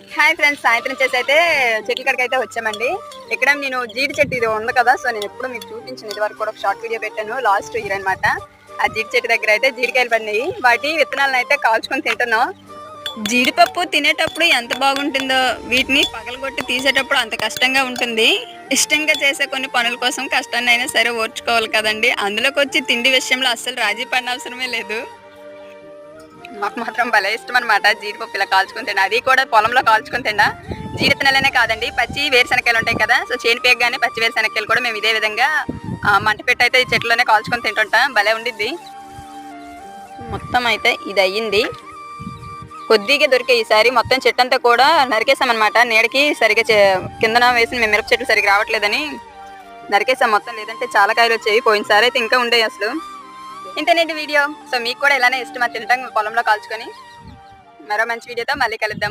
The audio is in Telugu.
హాయ్ ఫ్రెండ్స్, సాయంత్రం చేసి అయితే చెట్ల కాడికి అయితే వచ్చామండి. ఇక్కడ నేను జీడి చెట్టు ఇది ఉంది కదా, సో నేను ఎప్పుడు మీకు చూపించిన ఇది వరకు కూడా ఒక షార్ట్ వీడియో పెట్టాను లాస్ట్ ఇయర్ అనమాట. ఆ జీడి చెట్టు దగ్గర అయితే జీడికాయలు పడినాయి. వాటి విత్తనాలను అయితే కాల్చుకొని తింటున్నాం. జీడిపప్పు తినేటప్పుడు ఎంత బాగుంటుందో వీటిని పగలగొట్టి తీసేటప్పుడు అంత కష్టంగా ఉంటుంది. ఇష్టంగా చేసే కొన్ని పనుల కోసం కష్టాన్ని అయినా సరే ఓర్చుకోవాలి కదండి. అందులోకి వచ్చి తిండి విషయంలో అస్సలు రాజీ పడిన అవసరమే లేదు. మాకు మాత్రం భలే ఇష్టం అనమాట జీడిపప్పు ఇలా కాల్చుకొని తిండా. అది కూడా పొలంలో కాల్చుకొని తిండా. జీడి విత్తనాలనే కాదండి, పచ్చి వేరుశనక్కాయలు ఉంటాయి కదా, సో చేను పేగగానే పచ్చి వేరుశనక్కాయలు కూడా మేము ఇదే విధంగా మంట పెట్టి అయితే ఈ చెట్లోనే కాల్చుకొని తింటుంటాం. భలే ఉండిద్ది. మొత్తం అయితే ఇది అయ్యింది. కొద్దిగా దొరికే ఈసారి మొత్తం చెట్టు అంతా కూడా నరికేసామన్నమాట. నీడకి సరిగా కిందన వేసిన మేము మిరప చెట్లు సరిగ్గా రావట్లేదని నరికేసాం మొత్తం. లేదంటే చాలా కాయలు వచ్చేవి. పోయినసారి అయితే ఇంకా ఉండేవి అసలు. ఇంతనేటి వీడియో. సో మీకు కూడా ఇలానే ఇష్టమా తింటాం పొలంలో కాల్చుకొని. మరో మంచి వీడియోతో మళ్ళీ కలుద్దాము.